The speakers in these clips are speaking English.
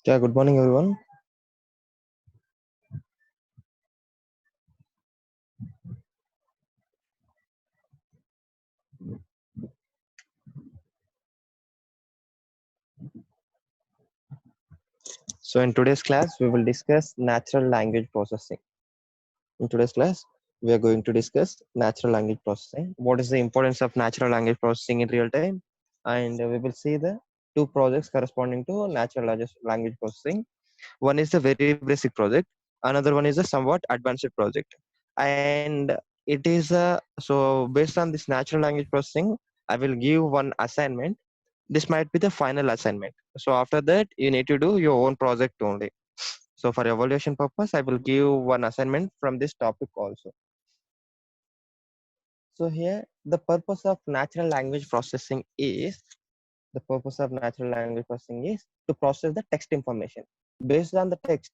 Yeah, good morning, everyone. So, in today's class, we will discuss natural language processing. In today's class, we are going to discuss natural language processing. What is the importance of natural language processing in real time? And we will see the two projects corresponding to natural language processing. One is a very basic project, another one is a somewhat advanced project. And it is so based on this natural language processing, I will give one assignment. This might be the final assignment. So after that, you need to do your own project only. So for evaluation purpose, I will give one assignment from this topic also. So here, the purpose of natural language processing is the purpose of natural language processing is to process the text information. Based on the text,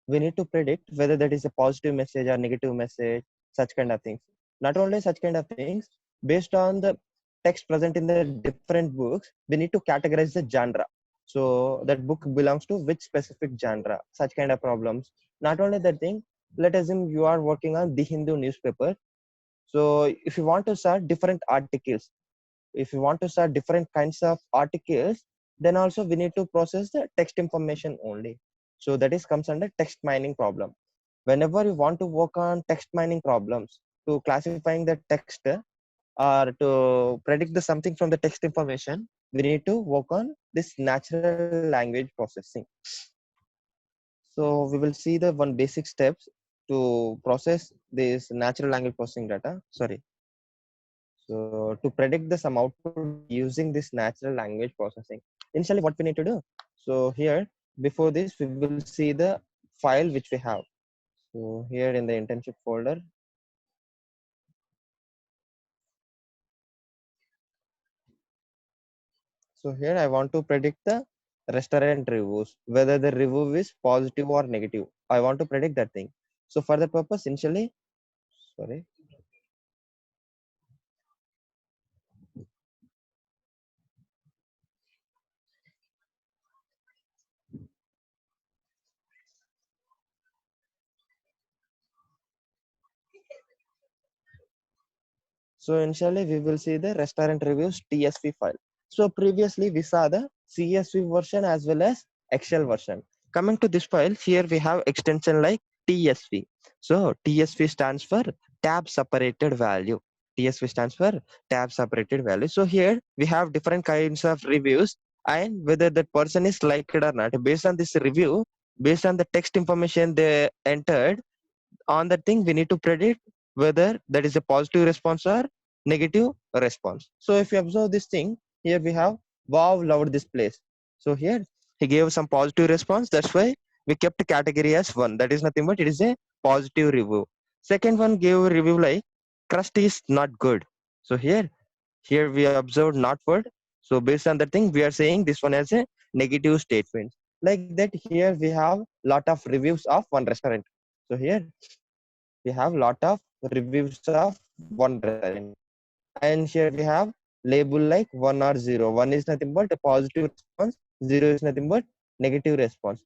we need to predict whether that is a positive message or negative message, such kind of things. Not only such kind of things, based on the text present in the different books, we need to categorize the genre. So that book belongs to which specific genre, such kind of problems. Not only that thing, let us assume you are working on the Hindu newspaper. So if you want to start different articles, if you want to start different kinds of articles, then also we need to process the text information only. So that is comes under text mining problem. Whenever you want to work on text mining problems to classifying the text or to predict the something from the text information, we need to work on this natural language processing. So we will see the one basic steps to process this natural language processing data. Sorry, so to predict the some output using this natural language processing, initially what we need to do. So here, before this, we will see the file which we have. So here in the internship folder. So here I want to predict the restaurant reviews, whether the review is positive or negative. I want to predict that thing. So for that purpose, initially, sorry. So initially we will see the restaurant reviews TSV file. So previously we saw the CSV version as well as Excel version. Coming to this file, here we have extension like TSV. So TSV stands for tab separated value. TSV stands for tab separated value. So here we have different kinds of reviews and whether that person is liked or not. Based on this review, based on the text information they entered, on that thing we need to predict whether that is a positive response or negative response. So if you observe this thing, here we have wow, loved this place. So here he gave some positive response, that's why we kept category as one. That is nothing but it is a positive review. Second one gave a review like crust is not good. So here we observed not word. So based on that thing we are saying this one as a negative statement. Like that, here we have lot of reviews of one restaurant. So here we have lot of reviews of one restaurant, and here we have label like 1 or 0. 1 is nothing but a positive response, 0 is nothing but negative response.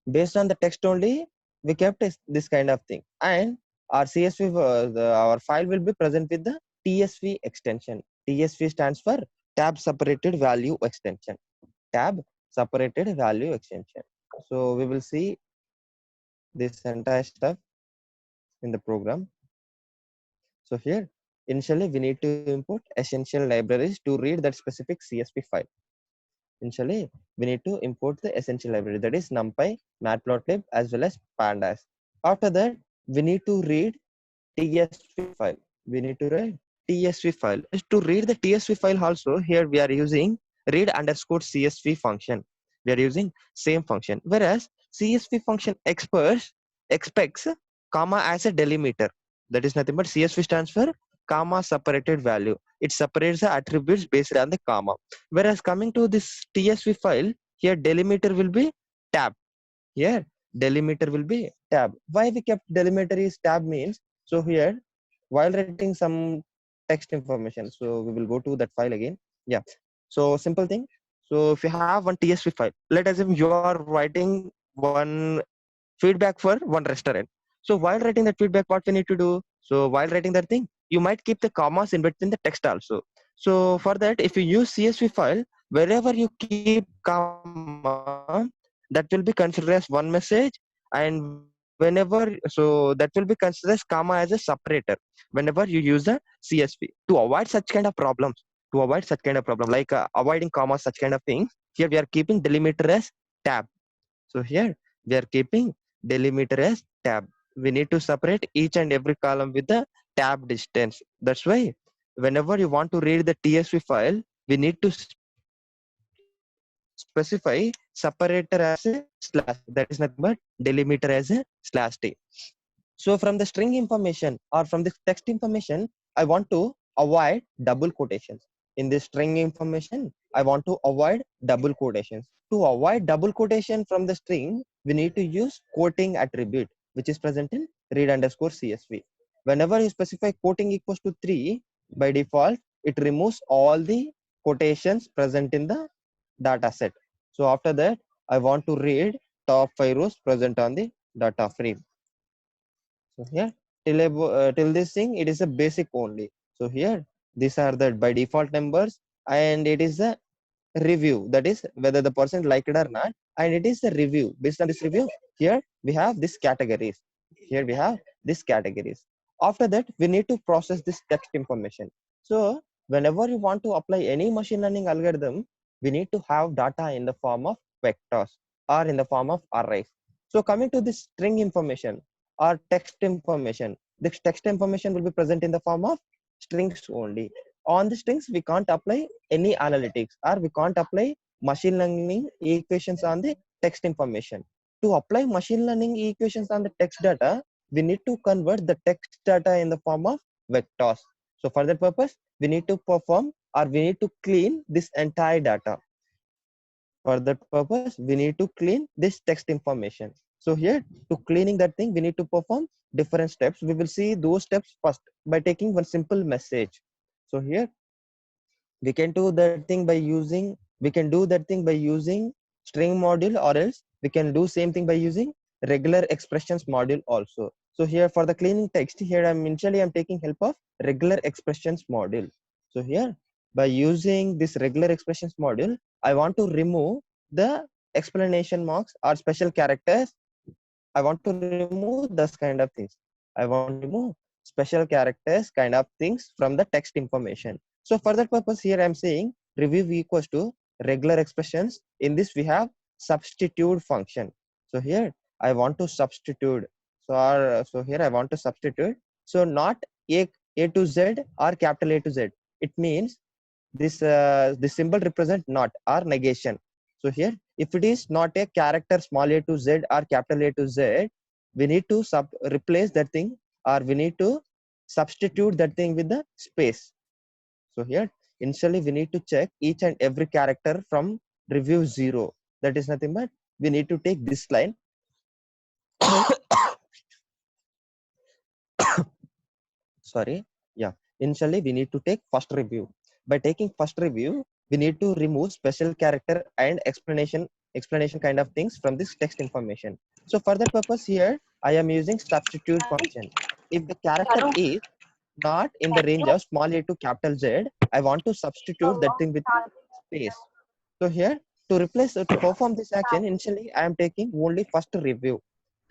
Based on the text only we kept this kind of thing. And our CSV our file will be present with the TSV extension. TSV stands for tab separated value extension. Tab separated value extension. So we will see this entire stuff in the program. So here, initially we need to import essential libraries to read that specific CSV file. Initially, we need to import the essential library, that is NumPy, Matplotlib, as well as Pandas. After that, we need to read TSV file. We need to read TSV file. To read the TSV file also, here we are using read underscore CSV function. We are using same function. Whereas CSV function expects comma as a delimiter. That is nothing but CSV stands for comma separated value. It separates the attributes based on the comma. Whereas coming to this TSV file, here delimiter will be tab. Here delimiter will be tab. Why we kept delimiter is tab means, so here while writing some text information, so we will go to that file again. Yeah. So simple thing. So if you have one TSV file, let us assume you are writing one feedback for one restaurant. So while writing that feedback, what we need to do? So while writing that thing, you might keep the commas in between the text also. So for that, if you use CSV file, wherever you keep comma, that will be considered as one message. And whenever, so that will be considered as comma as a separator whenever you use the CSV to avoid such kind of problems. To avoid such kind of problem, like avoiding commas, such kind of things. Here we are keeping delimiter as tab. So here we are keeping delimiter as tab. We need to separate each and every column with the tab distance. That's why whenever you want to read the TSV file, we need to specify separator as a slash. That is nothing but delimiter as a slash t. So from the string information or from the text information, I want to avoid double quotations. In this string information, I want to avoid double quotations. To avoid double quotation from the string, we need to use quoting attribute, which is present in read underscore CSV. Whenever you specify quoting equals to 3, by default, it removes all the quotations present in the data set. So after that, I want to read top 5 rows present on the data frame. So here till this thing it is a basic only. So here these are the by default numbers, and it is a review, that is whether the person liked it or not, and it is a review. Based on this review, here we have this categories. Here we have this categories. After that, we need to process this text information. So whenever you want to apply any machine learning algorithm, we need to have data in the form of vectors or in the form of arrays. So coming to this string information or text information, this text information will be present in the form of strings only. On the strings, we can't apply any analytics or we can't apply machine learning equations on the text information. To apply machine learning equations on the text data, we need to convert the text data in the form of vectors. So for that purpose, we need to perform or we need to clean this entire data. For that purpose, we need to clean this text information. So here, to cleaning that thing, we need to perform different steps. We will see those steps first by taking one simple message. So here we can do that thing by using, we can do that thing by using string module, or else we can do same thing by using regular expressions module also. So here for the cleaning text, here I'm taking help of regular expressions module. So here by using this regular expressions module, I want to remove the explanation marks or special characters. I want to remove those kind of things. I want to remove special characters kind of things from the text information. So for that purpose, here I'm saying review equals to regular expressions. In this we have substitute function. So here I want to substitute. So here I want to substitute. So not a to z or capital A to z. It means this symbol represent not or negation. So here, if it is not a character small a to z or capital A to z, we need to replace that thing, or we need to substitute that thing with the space. So here, initially we need to check each and every character from review 0. That is nothing but we need to take this line. Sorry. Yeah. Initially we need to take first review. By taking first review, we need to remove special character and explanation kind of things from this text information. So for that purpose here, I am using substitute function. If the character is not in the range of small a to capital Z, I want to substitute that thing with space. So here to replace to perform this action, initially I am taking only first review.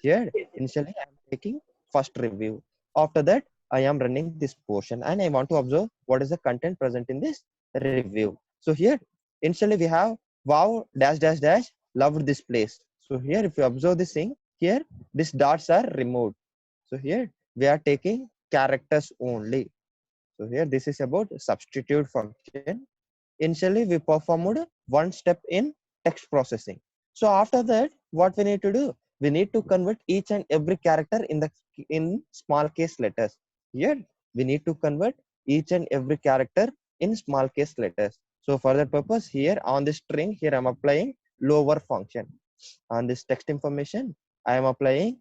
Here initially I am taking first review. After that I am running this portion and I want to observe what is the content present in this review. So here initially we have wow dash dash dash loved this place. So here if you observe this thing, here these dots are removed. So here we are taking characters only. So here this is about substitute function. Initially we performed one step in text processing. So after that, what we need to do? We need to convert each and every character in small case letters. Here we need to convert each and every character in small case letters. So for that purpose, here on this string, here I'm applying lower function. On this text information, I am applying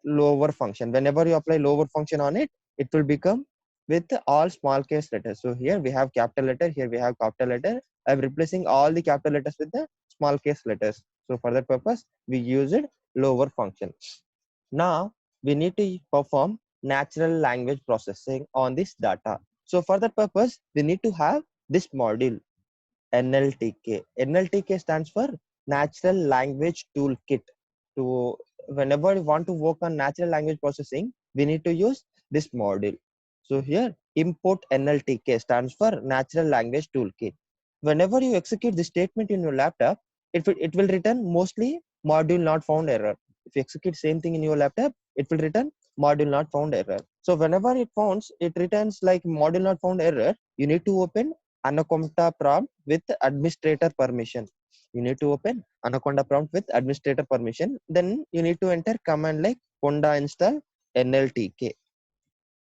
lower function. Whenever you apply lower function on it, it will become with all small case letters. So here we have capital letter, here we have capital letter. I'm replacing all the capital letters with the small case letters. So for that purpose, we used lower function. Now we need to perform natural language processing on this data. So for that purpose, we need to have this module NLTK. NLTK stands for Natural Language Toolkit. To whenever we want to work on natural language processing, we need to use this module. So here import NLTK stands for Natural Language Toolkit. Whenever you execute this statement in your laptop, it will return mostly module not found error. If you execute same thing in your laptop, it will return module not found error. So whenever it returns like module not found error, you need to open Anaconda prompt with administrator permission. You need to open Anaconda prompt with administrator permission. Then you need to enter command like conda install NLTK.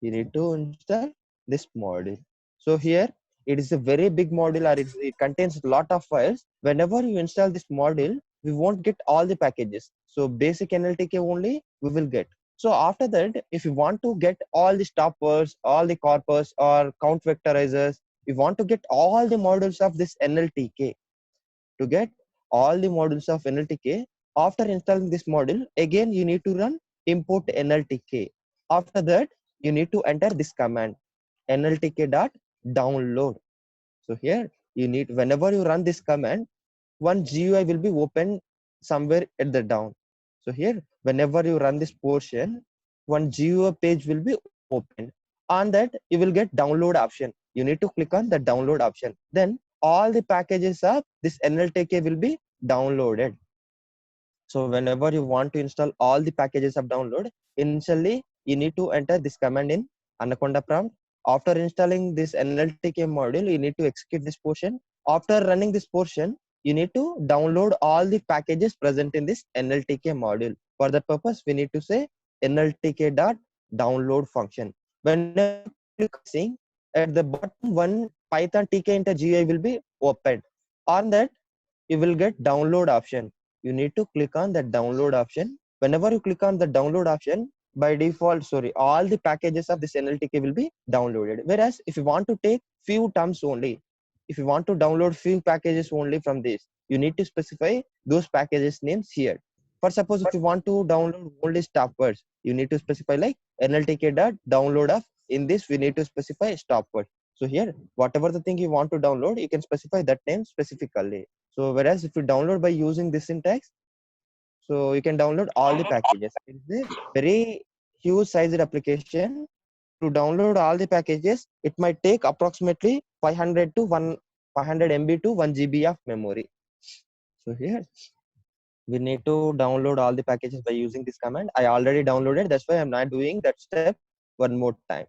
You need to install this module. So here it is a very big module, or it contains a lot of files. Whenever you install this module, we won't get all the packages. So basic NLTK only we will get. So after that, if you want to get all the stoppers, all the corpus or count vectorizers, we want to get all the modules of this NLTK. To get all the modules of NLTK, after installing this module, again you need to run import NLTK. After that, you need to enter this command nltk.download. So here you need, whenever you run this command, one GUI will be open somewhere at the down. So here, whenever you run this portion, one GUI page will be opened. On that, you will get download option. You need to click on the download option. Then all the packages of this NLTK will be downloaded. So whenever you want to install all the packages of download, initially you need to enter this command in Anaconda prompt. After installing this NLTK module, you need to execute this portion. After running this portion, you need to download all the packages present in this NLTK module. For that purpose, we need to say nltk.download function. Whenever you click on this thing, at the bottom, one Python tk enter GUI will be opened. On that, you will get download option. You need to click on that download option. Whenever you click on the download option, by default, all the packages of this NLTK will be downloaded. Whereas if you want to take few terms only, if you want to download few packages only from this, you need to specify those packages names here. For suppose if you want to download only stop words, you need to specify like nltk.download of. In this, we need to specify stop words. So here, whatever the thing you want to download, you can specify that name specifically. So whereas if you download by using this syntax, so you can download all the packages. It's a very huge sized application. To download all the packages, it might take approximately 500 to 500 MB to 1 GB of memory. So here we need to download all the packages by using this command. I already downloaded, that's why I'm not doing that step one more time.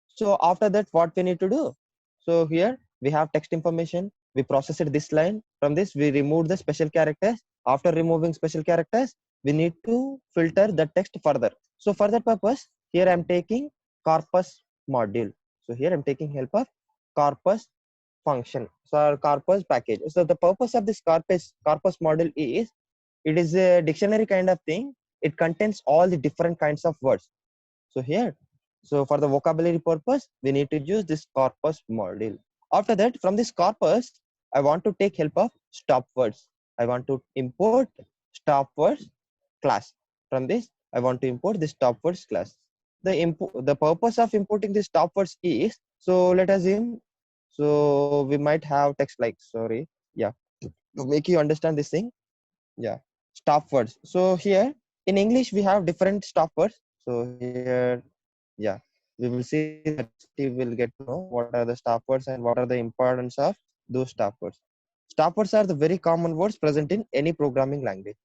So after that, what we need to do? So here we have text information. We processed this line. From this, we removed the special characters. After removing special characters, we need to filter the text further. So for that purpose, here I'm taking corpus module. So here I'm taking help of corpus function. So corpus package. So the purpose of this corpus module is, it is a dictionary kind of thing. It contains all the different kinds of words. So here, so for the vocabulary purpose, we need to use this corpus module. After that, from this corpus, I want to take help of stop words. I want to import stop words class. From this, I want to import this stop words class. The purpose of importing this stop words is, so let us assume, so we might have text like, yeah, to make you understand this thing, yeah, stop words. So here in English, we have different stop words. So here, yeah, we will see that you will get to know what are the stop words and what are the importance of those stop words. Stop words are the very common words present in any programming language.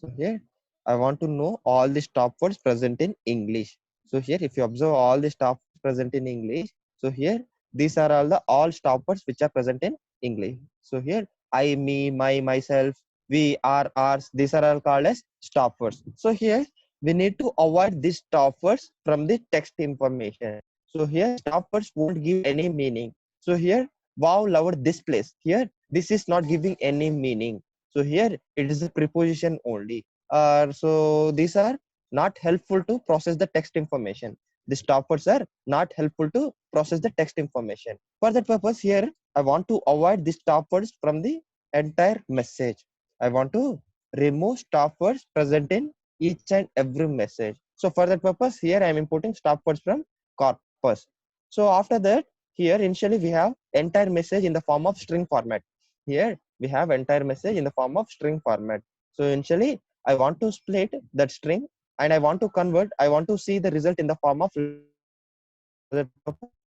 So here I want to know all the stop words present in English. So here, if you observe all the stop words present in English, so here these are all stop words which are present in English. So here I, me, my, myself, we, are, ours, these are all called as stop words. So here we need to avoid these stop words from the text information. So here stop words won't give any meaning. So here, wow, loved this place. Here this is not giving any meaning. So here it is a preposition only. So these are not helpful to process the text information. The stop words are not helpful to process the text information. For that purpose, here I want to avoid the stop words from the entire message. I want to remove stop words present in each and every message. So for that purpose, here I am importing stop words from corpus. So after that, here initially we have entire message in the form of string format. Here we have entire message in the form of string format. So initially I want to split that string and I want to convert, I want to see the result in the form of here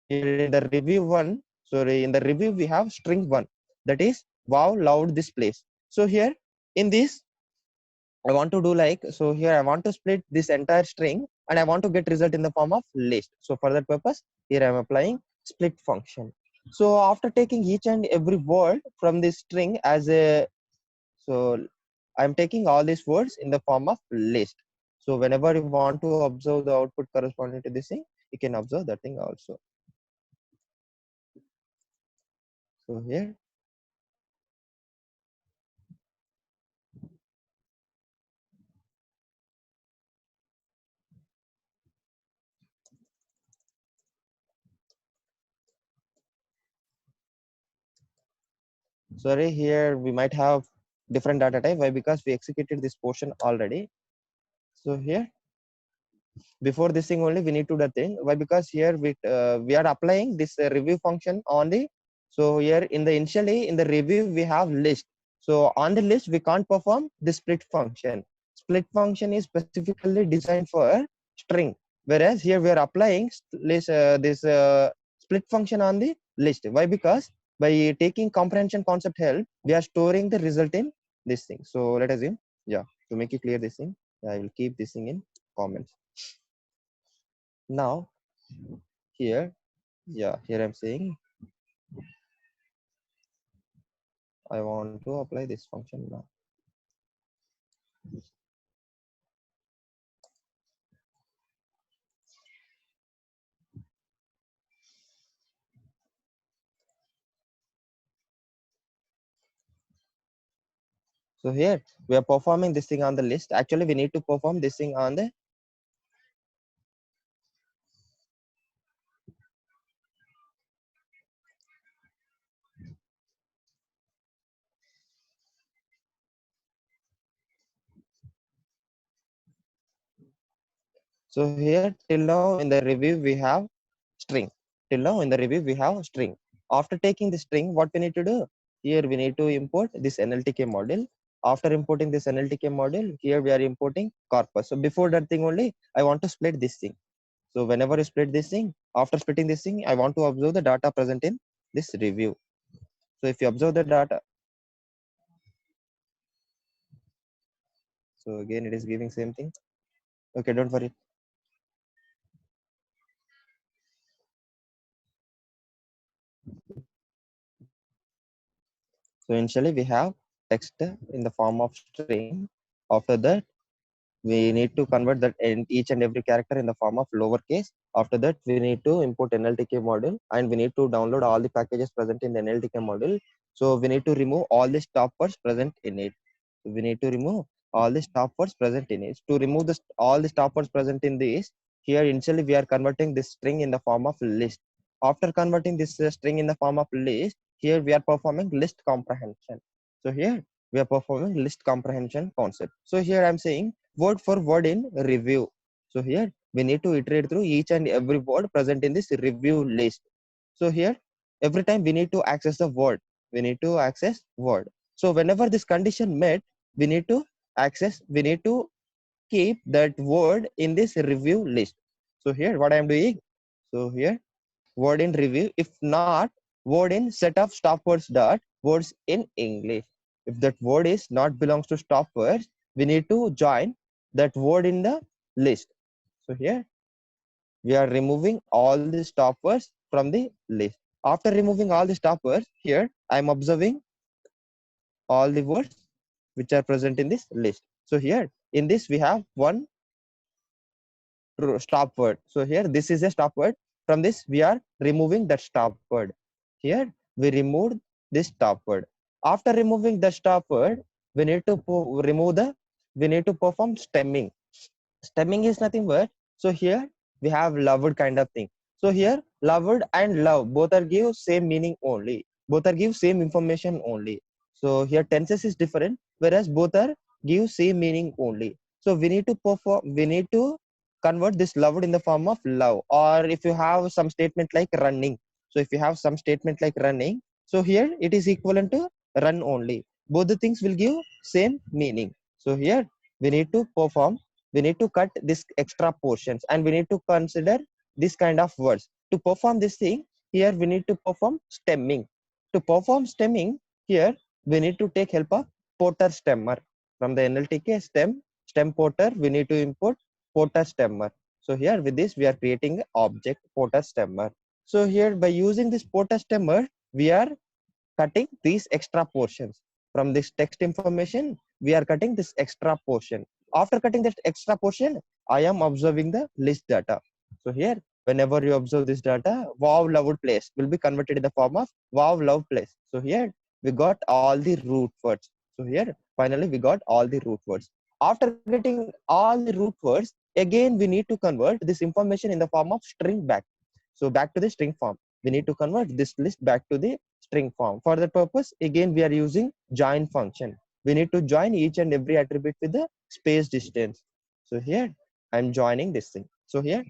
in the review one. Sorry, in the review we have string one, that is wow loud this place. So here in this I want to do like, so here I want to split this entire string and I want to get result in the form of list. So for that purpose, here I am applying split function. So after taking each and every word from this string as a, so I'm taking all these words in the form of list. So whenever you want to observe the output corresponding to this thing, you can observe that thing also. So here, sorry, here we might have different data type. Why? Because we executed this portion already. So here, before this thing only we need to do that thing. Why? Because here we are applying this review function on the, so here in the initially in the review we have list. So on the list we can't perform the split function. Split function is specifically designed for string, whereas here we are applying this split function on the list. Why? Because by taking comprehension concept help, we are storing the result in this thing. So let us assume, yeah, to make it clear this thing, I will keep this thing in comments. Now here, yeah, here I'm saying I want to apply this function now. So here we are performing this thing on the list. Actually, we need to perform this thing on the, so here till now in the review we have string. Till now in the review we have string. After taking the string, what we need to do? Here we need to import this NLTK model. After importing this NLTK model, here we are importing corpus. So before that thing only, I want to split this thing. So whenever you split this thing, after splitting this thing, I want to observe the data present in this review. So if you observe the data, so again it is giving same thing. Okay, don't worry. So initially we have text in the form of string. After that, we need to convert that in each and every character in the form of lowercase. After that, we need to import NLTK model and we need to download all the packages present in the NLTK model. So we need to remove all the stop words present in it. So we need to remove all the stop words present in it. To remove all the stop words present in this, here initially we are converting this string in the form of list. After converting this string in the form of list, here we are performing list comprehension. So here we are performing list comprehension concept. So here I'm saying word for word in review. So here we need to iterate through each and every word present in this review list. So here every time we need to access the word, we need to access word. So whenever this condition met, we need to access, we need to keep that word in this review list. So here what I am doing, so here word in review, if not word in set of stop words dot words in English. If that word is not belongs to stop words, we need to join that word in the list. So here we are removing all the stop words from the list. After removing all the stop words, here I am observing all the words which are present in this list. So here in this we have one stop word. So here this is a stop word. From this we are removing that stop word. Here we removed this stop word. After removing the stop word, we need to remove the, we need to perform stemming. Stemming is nothing but, so here we have loved kind of thing. So here loved and love both are give same meaning only. Both are give same information only. So here tenses is different, whereas both are give same meaning only. So we need to perform, we need to convert this loved in the form of love. Or if you have some statement like running. So if you have some statement like running, so here it is equivalent to run only. Both the things will give same meaning. So here we need to perform, we need to cut this extra portions and we need to consider this kind of words. To perform this thing, here we need to perform stemming. To perform stemming, here we need to take help of Porter stemmer. From the NLTK stem Porter, we need to import Porter stemmer. So here with this, we are creating an object Porter stemmer. So here by using this Porter stemmer, we are cutting these extra portions. From this text information, we are cutting this extra portion. After cutting that extra portion, I am observing the list data. So here, whenever you observe this data, wow loved place will be converted in the form of wow love place. So here we got all the root words. So here finally we got all the root words. After getting all the root words, again we need to convert this information in the form of string back. So back to the string form. We need to convert this list back to the string form. For that purpose, again, we are using join function. We need to join each and every attribute with the space distance. So here, I'm joining this thing. So here,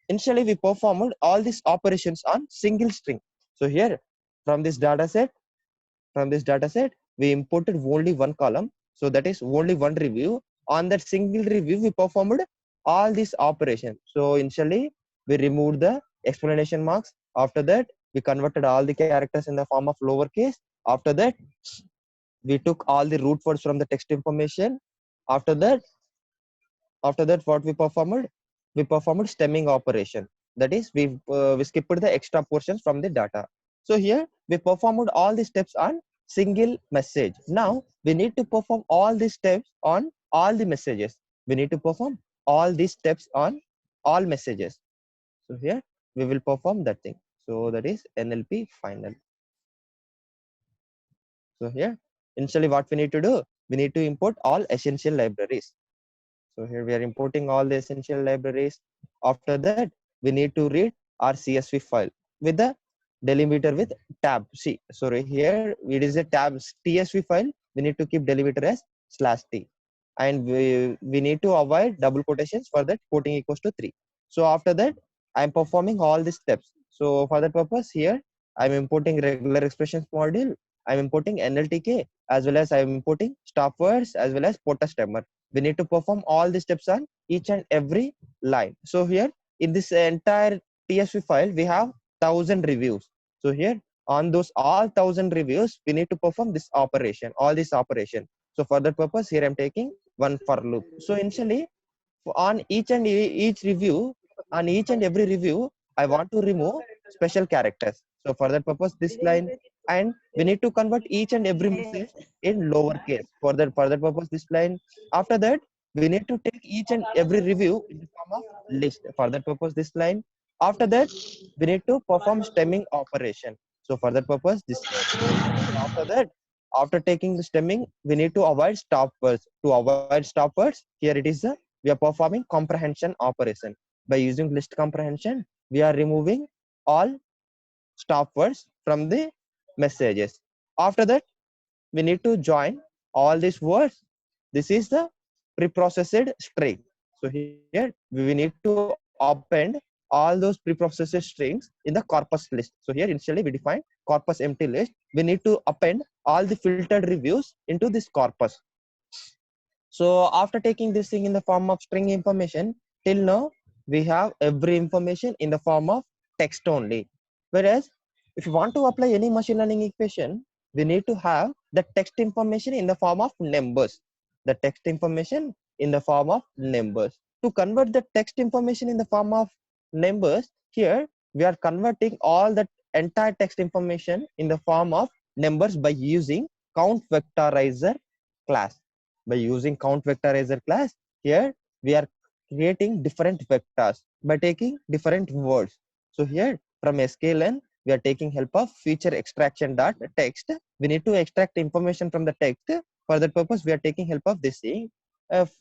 initially we performed all these operations on single string. So here, from this data set, we imported only one column. So that is only one review. On that single review, we performed all these operations. So initially, we removed the explanation marks. After that, we converted all the characters in the form of lowercase. After that, we took all the root words from the text information. After that, what we performed? We performed stemming operation. That is, we skipped the extra portions from the data. So here we performed all the steps on single message. Now we need to perform all these steps on all the messages. We need to perform all these steps on all messages. So here we will perform that thing. So that is NLP final. So here initially what we need to do, we need to import all essential libraries. So here we are importing all the essential libraries. After that, we need to read our CSV file with the delimiter with tab. See, sorry, here it is a tab TSV file. We need to keep delimiter as /t. And we need to avoid double quotations. For that, quoting equals to 3. So after that, I'm performing all these steps. So for that purpose, here I'm importing regular expressions module. I'm importing NLTK as well as I'm importing stop words as well as Porter stemmer. We need to perform all the steps on each and every line. So here in this entire TSV file, we have 1000 reviews. So here on those all 1000 reviews, we need to perform this operation, all this operation. So for that purpose, here I'm taking one for loop. So initially on each and each review, on each and every review, I want to remove special characters. So for that purpose, this line, and we need to convert each and every message in lowercase. For that purpose, this line. After that, we need to take each and every review in the form of list. For that purpose, this line. After that, we need to perform stemming operation. So for that purpose, this line. After that, after taking the stemming, we need to avoid stop words. To avoid stop words, here it is we are performing comprehension operation. By using list comprehension, we are removing all stop words from the messages. After that, we need to join all these words. This is the preprocessed string. So here we need to append all those preprocessed strings in the corpus list. So here initially we define corpus empty list. We need to append all the filtered reviews into this corpus. So after taking this thing in the form of string information, till now we have every information in the form of text only. Whereas if you want to apply any machine learning equation, we need to have the text information in the form of numbers. The text information in the form of numbers. To convert the text information in the form of numbers, here we are converting all the entire text information in the form of numbers by using count vectorizer class. By using count vectorizer class, here we are creating different vectors by taking different words. So here from sklearn, we are taking help of feature extraction dot text. We need to extract information from the text. For that purpose, we are taking help of this thing.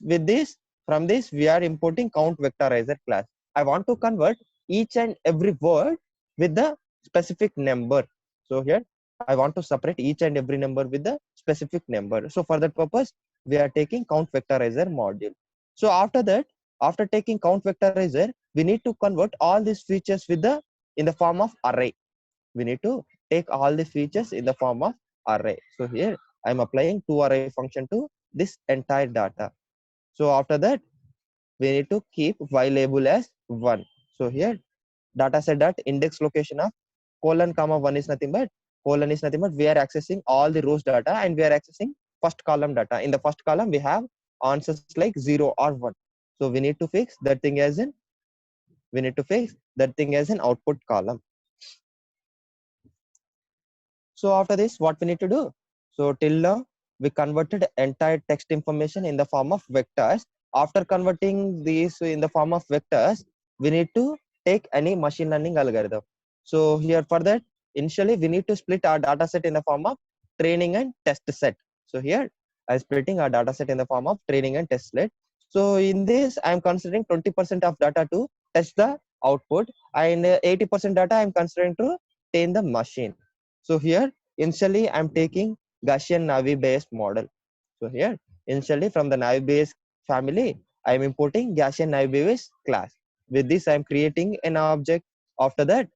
With this from this we are importing count vectorizer class. I want to convert each and every word with the specific number. So here I want to separate each and every number with the specific number. So for that purpose, we are taking count vectorizer module. So after that, after taking count vectorizer, we need to convert all these features with the in the form of array. We need to take all the features in the form of array. So here I'm applying toArray function to this entire data. So after that, we need to keep y label as 1. So here data set dot index location of colon comma 1 is nothing but colon is nothing but we are accessing all the rows data and we are accessing first column data. In the first column we have answers like 0 or 1. So we need to fix that thing as an output column. So after this, what we need to do? So till now, we converted entire text information in the form of vectors. After converting these in the form of vectors, we need to take any machine learning algorithm. So here for that, initially we need to split our data set in the form of training and test set. So here I'm splitting our data set in the form of training and test set. So in this, I'm considering 20% of data to test the output and 80% data I'm considering to train the machine. So here initially I'm taking Gaussian Navi based model. So here initially from the Navi based family, I'm importing Gaussian Navi based class. With this I'm creating an object. After that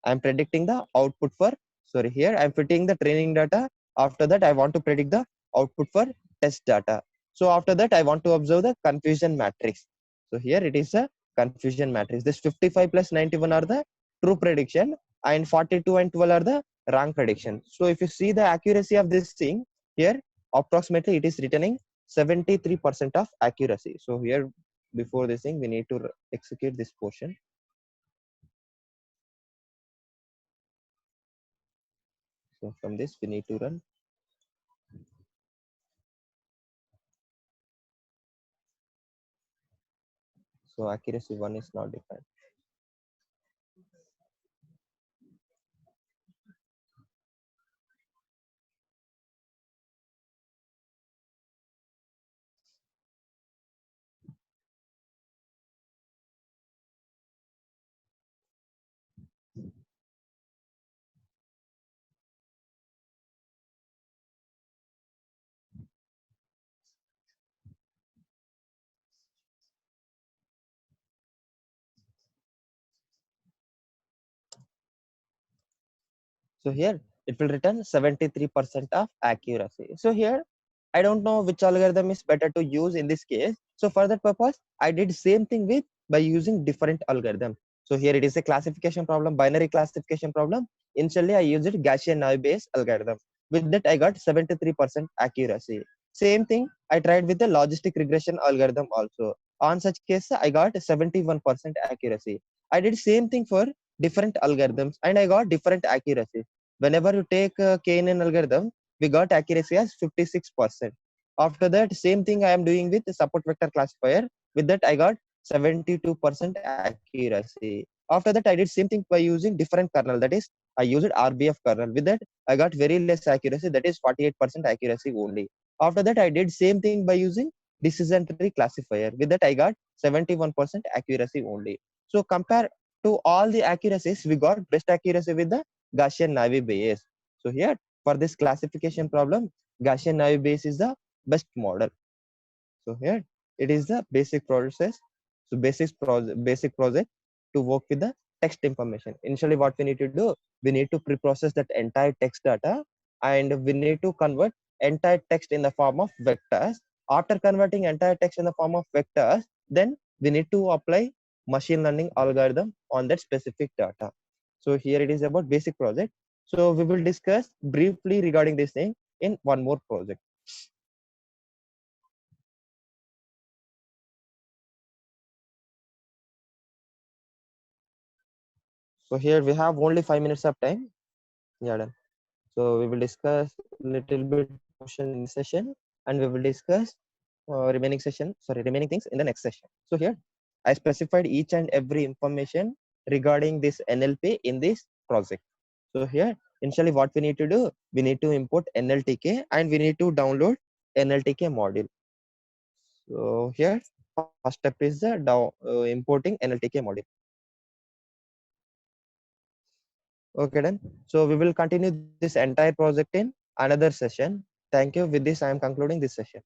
I'm predicting the output for, sorry, here I'm fitting the training data. After that I want to predict the output for test data. So after that I want to observe the confusion matrix. So here it is a confusion matrix. This 55 plus 91 are the true prediction and 42 and 12 are the wrong prediction. So if you see the accuracy of this thing here, approximately it is returning 73% of accuracy. So here before this thing we need to execute this portion. So from this we need to run. So accuracy 1 is not defined. So here it will return 73% of accuracy. So here I don't know which algorithm is better to use in this case. So for that purpose, I did same thing with by using different algorithm. So here it is a classification problem, binary classification problem. Initially, I used Gaussian Navi based algorithm. With that, I got 73% accuracy. Same thing I tried with the logistic regression algorithm also. On such case, I got 71% accuracy. I did same thing for different algorithms and I got different accuracy. Whenever you take a KNN algorithm, we got accuracy as 56%. After that, same thing I am doing with the support vector classifier. With that, I got 72% accuracy. After that, I did same thing by using different kernel. That is, I used RBF kernel. With that, I got very less accuracy. That is 48% accuracy only. After that, I did same thing by using decision tree classifier. With that, I got 71% accuracy only. So compare to all the accuracies, we got best accuracy with the Gaussian Navi Bayes. So here for this classification problem, Gaussian Navi Bayes is the best model. So here it is the basic process. So basic project to work with the text information. Initially, what we need to do, we need to pre-process that entire text data, and we need to convert entire text in the form of vectors. After converting entire text in the form of vectors, then we need to apply machine learning algorithm on that specific data. So here it is about basic project. So we will discuss briefly regarding this thing in one more project. So here we have only 5 minutes of time. Yeah, done. So we will discuss little bit portion in session, and we will discuss remaining things in the next session. So here I specified each and every information regarding this NLP in this project. So here initially what we need to do, we need to import NLTK and we need to download NLTK module. So here, first step is the importing NLTK module. Okay, then. So we will continue this entire project in another session. Thank you. With this, I am concluding this session.